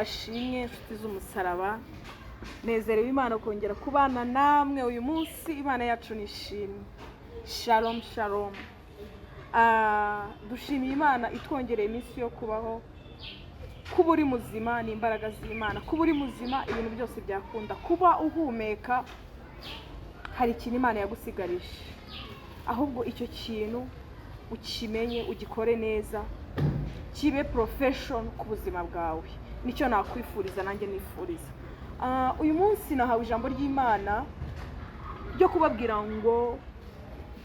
ashimwe inshuti z'umusaraba. Nezerewe Imana kongera kubana namwe uyu munsi. Imana yacu nishimwe. Shalom shalom. Dushimiye Imana itwongereye iminsi yo kubaho. Kuba uri muzima ni imbaraga z'Imana. Kuba uri muzima ibintu byose byakunda. Kuba uhumeka hari ikintu Imana yagusigarije, ahubwo icyo kintu ukimenye ugikore neza, kibe profession ku buzima bwawe. Nicyo nakwifuriza nanjye nifuriza. Uyu munsi nahawe ijambo ry'Imana ryo kubabwira ngo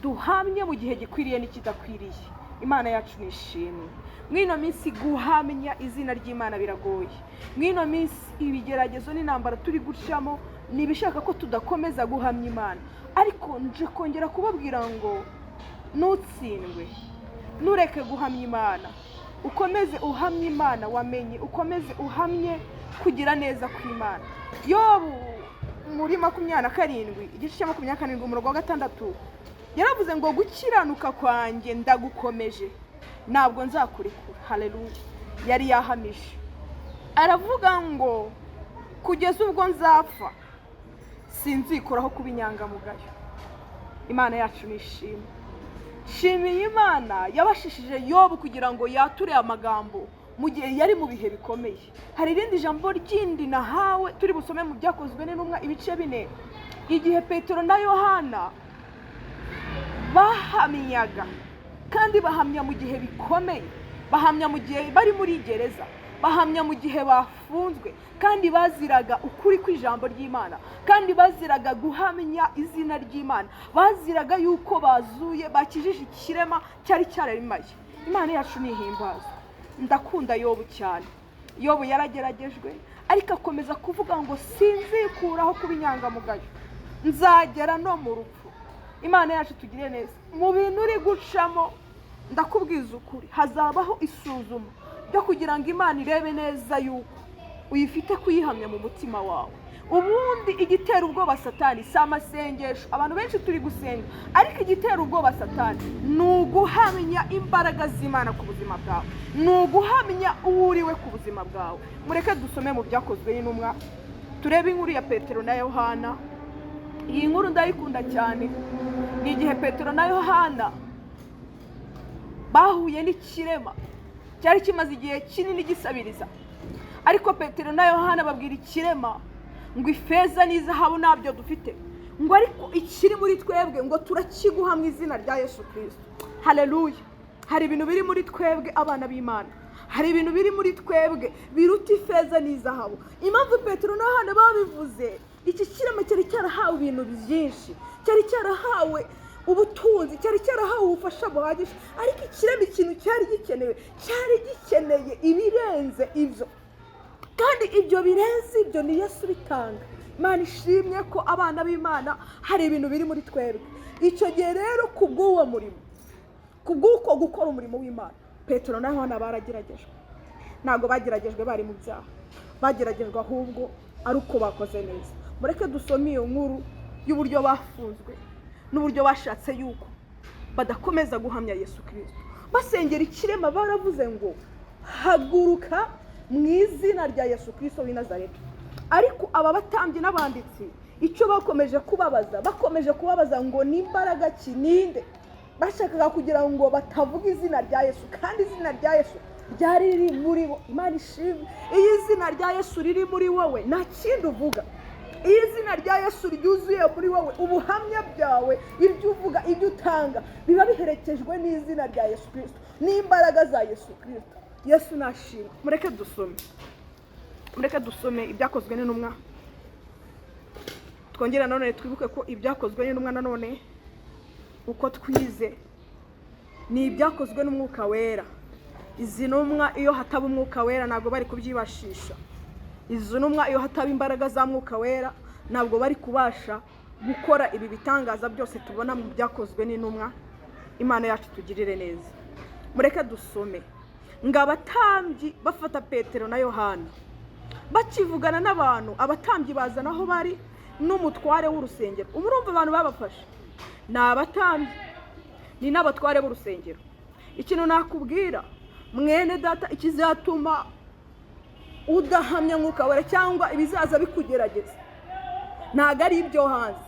duhamye mu gihe gikwiriye n'ikidakwiriye. Imana yacu nishimwe. Mwino minsi guhamya izina ry'Imana biragoye. Mwino minsi ibigeragezo n'intambara turi gucamo nibishaka ko tudakomeza guhamya Imana, ariko nje kongera kubabwira ngo nutsindwe, nureke guhamya Imana, ukomeze uhamye Imana wamenye, ukomeze uhamye kugira neza kw'Imana. Yobu muri 27 igice cya 27 umurongo wa 6 yaravuze ngo gukiranuka kwanjye ndagukomeje, ntabwo nzakurekura. Haleluya. Yari yahamije, aravuga ngo kugeza ubwo nzapfa sinzikuraho kuba inyangamugayo. Imana yacu nishimwe. Shimiye Imana yabashishije Yobu kugira ngo yature amagambo mu gihe yari mu bihe bikomeye. Hari irindi jambo ryindi nahawe turi busome mu byakozwe n'intumwa ibice 4, igihe Petero na Yohana bahamyaga, kandi bahamya mu gihe bikomeye, bahamya mu gihe bari muri gereza, bahamya mu gihe bafunzwe, kandi baziraga ukuri kw'ijambo ry'Imana, kandi baziraga guhamya izina ry'Imana, baziraga yuko bazuye bakijije ikirema cyari cyararimaye. Imana yacu nihimbaza. Ndakunda Yobu cyane. Yobu yarageragejwe ariko akomeza kuvuga ngo sinzikuraho kuba inyangamugayo, nzagera no mu rupfu. Imana yacu tugire neza. Mu bintu uri gucamo ndakubwiza ukuri, hazabaho isuzuma ryo kugira ngo Imana irebe neza yuko uyifite kuyihamya mu mutima wawe. Ubundi igitera ubwoba Satani si amasengesho. Abantu benshi turi gusenga, ariko igitera ubwoba Satani ni uguhamya imbaraga z'Imana ku buzima bwawe, ni uguhamya uwo uriwe ku buzima bwawe. Mureke dusome mu byakozwe n'intumwa turebe inkuru ya Petero na Yohana. Iyi nkuru ndayikunda cyane. Ni igihe Petero na Yohana bahuye n'ikirema cyari kimaze igihe kinini gisabiriza, ariko Petero na Yohana babwira ikirema ngo ifeza n'izahabu nabyo dufite, ngo ariko ikiri muri twebwe ngo turakiguha mu izina rya Yesu Kristo. Haleluya. Hari ibintu biri muri twebwe abana b'Imana, hari ibintu biri muri twebwe biruta ifeza n'izahabu. Impamvu Petero na Yohana babivuze, iki kirema cyari cyarahawe ibintu byinshi, cyari cyarahawe ubutunzi, cyari cyarahawe ubufasha buhagije, ariko ikirema ikintu cyari gikeneye ibirenze ibyo, kandi ibyo birenze ibyo ni Yesu bitanga. Imana ishimye ko abana b'Imana hari ibintu biri muri twebwe. Icyo gihe rero kubw'uwo murimo, kubw'uko gukora umurimo w'Imana, Petero na Yohana barageragejwe. Ntabwo bageragejwe bari mu byaha, bageragejwe ahubwo ari uko bakoze neza. Mureke dusome iyo nkuru y'uburyo bafunzwe n'uburyo bashatse yuko badakomeza guhamya Yesu Kristo. Basengera ikirema baravuze ngo haguruka mu izina rya Yesu Kristo w'i Nazareti. Ariko aba batambyi n'abanditsi icyo bakomeje kubabaza ngo n'imbaraga kininde. Bashakaga kugira ngo batavuga izina rya Yesu, kandi izina rya Yesu ryari riri muri bo. Imana ishimwe. Iyo izina rya Yesu riri muri wowe nta kindi uvuga. Iyo izina rya Yesu ryuzuye muri wowe, ubuhamya bwawe, ibyo uvuga, ibyo utanga biba biherekejwe n'izina rya Yesu Kristo, n'imbaraga za Yesu Kristo. Yesu nashimwe. Mureke dusome ibyakozwe n'intumwa. Twongera nanone twibuke ko ibyakozwe n'intumwa nanone uko twize ni ibyakozwe n'Umwuka Wera. Izi ntumwa iyo hataba Umwuka Wera ntabwo bari kubyibashisha. Izo ntumwa iyo hataba imbaraga za Mwuka Wera ntabwo bari kubasha gukora ibi bitangaza byose tubona mu byakozwe n'intumwa. Imana yacu tugirire neza. Mureke dusome ngo abatambyi bafata Petero na Yohana bakivugana n'abantu. Abatambyi bazana aho bari n'umutware w'urusengero. Umurumva abantu babafashe ni abatambyi, ni n'abatware b'urusengero. Ikintu nakubwira mwene data, ikizatuma udahamya mwuka wera cyangwa ibizaza bikugerageza ntabwo ari ibyo hanze,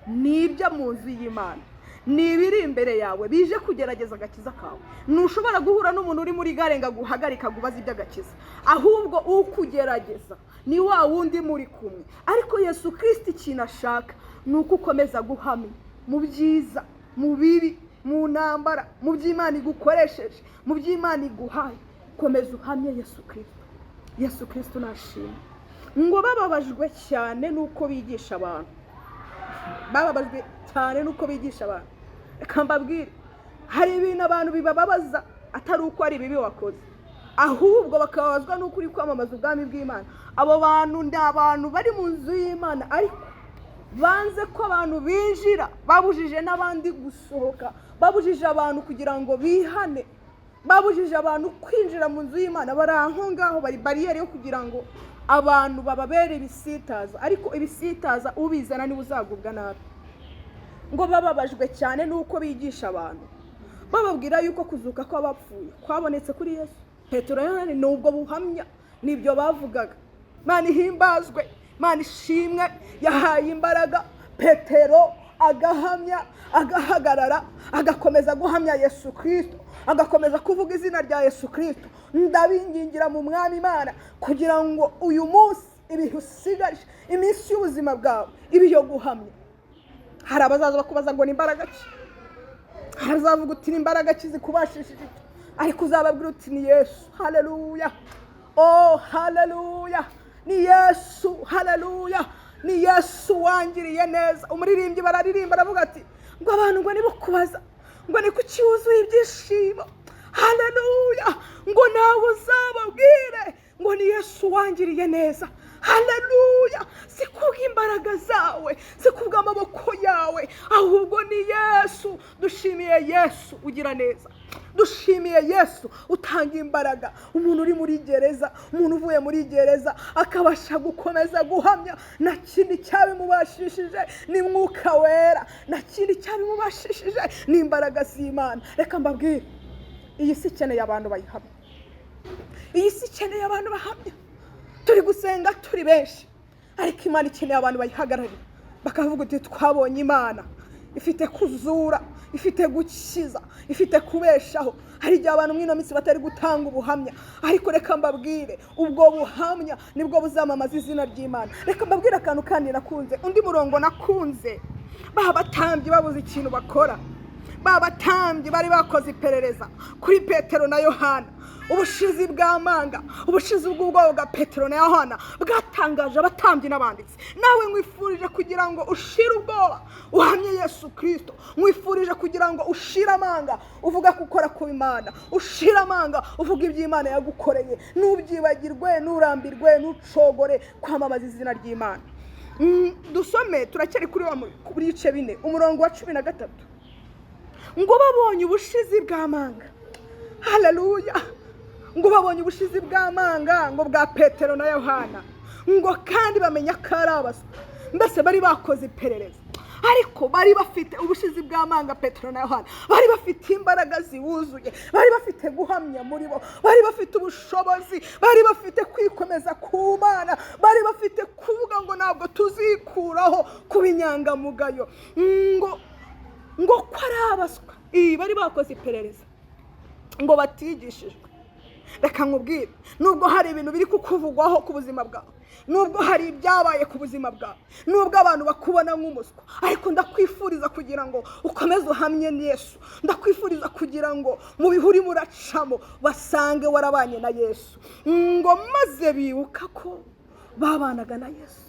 ni ibyo mu nzu y'Imana, ni ibiri imbere yawe bije kugerageza agakiza kawe. Ntushobora guhura n'umuntu uri muri gare ngo aguhagarika gubaza iby'agakiza, ahubwo ukugerageza ni wa wundi muri kumwe. Ariko Yesu Kristo ikintu ashaka ni uko ukomeza guhamya mu byiza, mu bibi, mu ntambara, mu by'Imana igukoresheje, mu by'Imana iguhaye. Komeza uhamye Yesu Kristo. Yesu Kristo nashimwe. Ngo bababajwe cyane nuko bigisha abantu, bababajwe cyane nuko bigisha abantu. Reka mbabwire, hari ibintu abantu bibababaza atari uko ari bibi wakoze, ahubwo bakababazwa nuko uri kwamamaza ubwami bw'Imana. Abo bantu ndi abantu bari mu nzu y'Imana, ariko banze ko abantu binjira, babujije n'abandi gusohoka, babujije abantu kugira ngo bihane, babujije abantu kwinjira mu nzu y'Imana. Bari aho ngaho, bari bariyeri yo kugira ngo abantu bababere ibisitaza, ariko ibisitaza ubizana niwe uzagubwa nabi. Ngo bababajwe cyane nuko bigisha abantu, bababwira yuko kuzuka kw'abapfuye kwabonetse kuri Yesu. Petero yani nubwo buhamya nibyo bavugaga. Imana ihimbazwe, Imana ishimwe, yahaye imbaraga Petero agahamya, agahagarara, agakomeza guhamya Yesu Kristo, agakomeza kuvuga izina rya Yesu Kristo. Ndabingingira mu mwami Imana kugira ngo uyu munsi ibihe usigaje, iminsi y'ubuzima bwawe ibi yo guhamya. Hari abazaza bakubaza ngo ni imbaraga ki, hari azavuga uti ni imbaraga ki zikubashishije, ariko uzababwira uti ni Yesu. Haleluya, oh haleluya, ni Yesu. Haleluya, ni Yesu wangiriye neza. Umuririmbyi bararirimba aravuga ati ngo abantu ngo nibukubaza ngo ni kuki wuzuye ibyishimo. Haleluya, ngo nawe uzababwire ngo ni Yesu wangiriye neza. Haleluya, si kubw'imbaraga zawe, si kubw'amaboko yawe, ahubwo ni Yesu. Dushimiye Yesu ugira neza, dushimiye Yesu utanga imbaraga. Umuntu uri muri gereza, umuntu uvuye muri gereza akabasha gukomeza guhamya, nta kindi cyabimubashishije ni mwuka wera, nta kindi cyabimubashishije ni imbaraga z'Imana. Reka mbabwire, iyi si ikeneye abantu bayihamya, iyi si ikeneye abantu bahamya. Turi gusenga turi benshi, ariko Imana ikeneye abantu bayihagararira, bakavuga uti twabonye Imana ifite kuzura, ifite gukiza, ifite kubeshaho. Hari igihe abantu mwino minsi batari gutanga ubuhamya, ariko reka mbabwire, ubwo buhamya nibwo buzamamaza izina ry'Imana. Reka mbabwire akantu kandi nakunze, undi murongo nakunze. Babatambyi babuze ikintu bakora, babatambyi bari bakoze iperereza kuri Petero na Yohana. Ubushizi bw'amanga, ubushizi bw'ubwoba bwa Petero na Yohana bwatangaje abatambyi n'abanditsi. Nawe mwifurije kugira ngo ushire ubwoba uhamye Yesu Kristo, mwifurije kugira ngo ushire amanga uvuga gukora ku Imana, ushire amanga uvuga iby'Imana yagukoreye, nubyibagirwe, nurambirwe, nucogore kwamamaza izina ry'Imana. Dusome turakeri kuri bice 4 umurongo wa 13. Ngo babonye ubushizi bw'amanga. Haleluya, ngo babonye ubushizi bw'amanga ngo bwa Petero na Yohana, ngo kandi bamenya ko ari abaswa. Mbese bari bakoze iperereza, ariko bari bafite ubushizi bw'amanga. Petero na Yohana bari bafite imbaraga ziwuzuye, bari bafite guhamya muri bo, bari bafite ubushobozi, bari bafite kwikomeza ku Mana, bari bafite kuvuga ngo ntabwo tuzikuraho kuba inyangamugayo, ngo ko ari abaswa. Bari bakoze iperereza ngo batigishijwe. Reka nkubwire, nubwo hari ibintu biri kukuvugwaho ku buzima bwawe, nubwo hari ibyabaye ku buzima bwawe, nubwo abantu bakubona nk'umuswa, ariko ndakwifuriza kugira ngo ukomeze uhamye Yesu. Ndakwifuriza kugira ngo mu bihuri muracamo basange warabanye na Yesu, ngo maze bibuka ko babanaga na Yesu.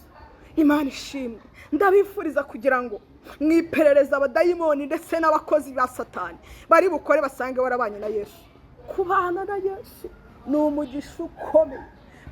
Imana ishimwe. Ndabifuriza kugira ngo mwiperereza abadayimoni ndetse n'abakozi ba Satani bari bukore basange warabanye na Yesu. Kubana na Yesu ni umugisha ukomeye,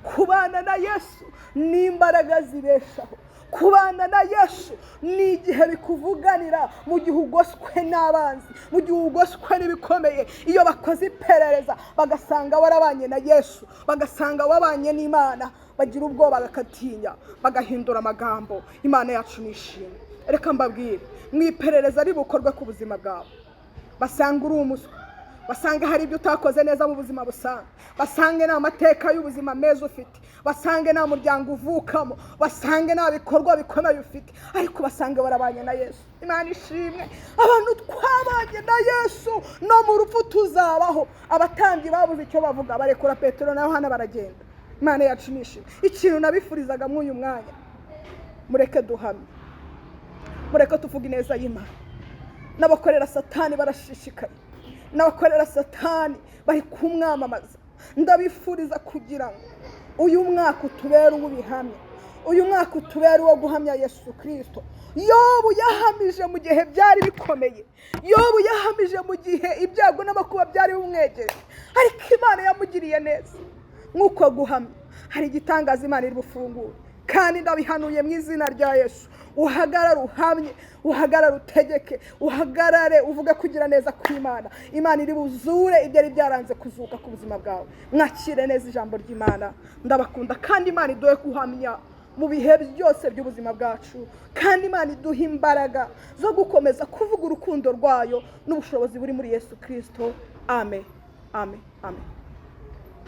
kubana na Yesu ni imbaraga zibeshaho, kubana na Yesu ni igihe bikuvuganira mu gihe ugoswe n'abanzi, mu gihe ugoswe n'ibikomeye. Iyo bakoze iperereza bagasanga warabanye na Yesu, bagasanga wabanye n'Imana, bagira ubwoba bagatinya, bagahindura amagambo. Imana yacu nishimwe. Reka mbabwire, mwiperereza ari bukorwe ku buzima bwawe, basanga uri umuswa, basange hari ibyo utakoze neza mu buzima busanzwe, basange nta mateka y'ubuzima meza ufite, basange nta muryango uvukamo, basange nta bikorwa bikomeye ufite, ariko basange warabanye na Yesu. Imana ishimwe. Abantu twabanye na Yesu no mu rupfu tuzabaho. Abatambyi babuze icyo bavuga, barekura Petero na Yohana baragenda. Imana yacu nishimwe. Ikintu nabifurizaga muri uyu mwanya, mureke duhamye, mureke tuvuge neza y'Imana. N'abakorera Satani barashishikaye, n'abakorera Satani bari kumwamamaza. Ndabifuriza kugira ngo uyu mwaka utubere uw'ibihamya, uyu mwaka utubere uwo guhamya Yesu Kristo. Yobu yahamije mu gihe byari bikomeye, Yobu yahamije mu gihe ibyago n'amakuba byari bimwegereje, ariko Imana yamugiriye neza. Nk'uko guhamya hari igitangaza Imana iri bufungure, kandi ndabihanuye mu izina rya Yesu. Uhagarare uhamye, uhagarare utegeke, uhagarare uvuge kugira neza kw'Imana. Imana iri buzure ibyari byaranze kuzuka ku buzima bwawe. Mwakire neza ijambo ry'Imana. Ndabakunda, kandi Imana iduhe guhamya mu bihe byose by'ubuzima bwacu, kandi Imana iduha imbaraga zo gukomeza kuvuga urukundo rwayo n'ubushobozi buri muri Yesu Kristo. Amen, amen, amen.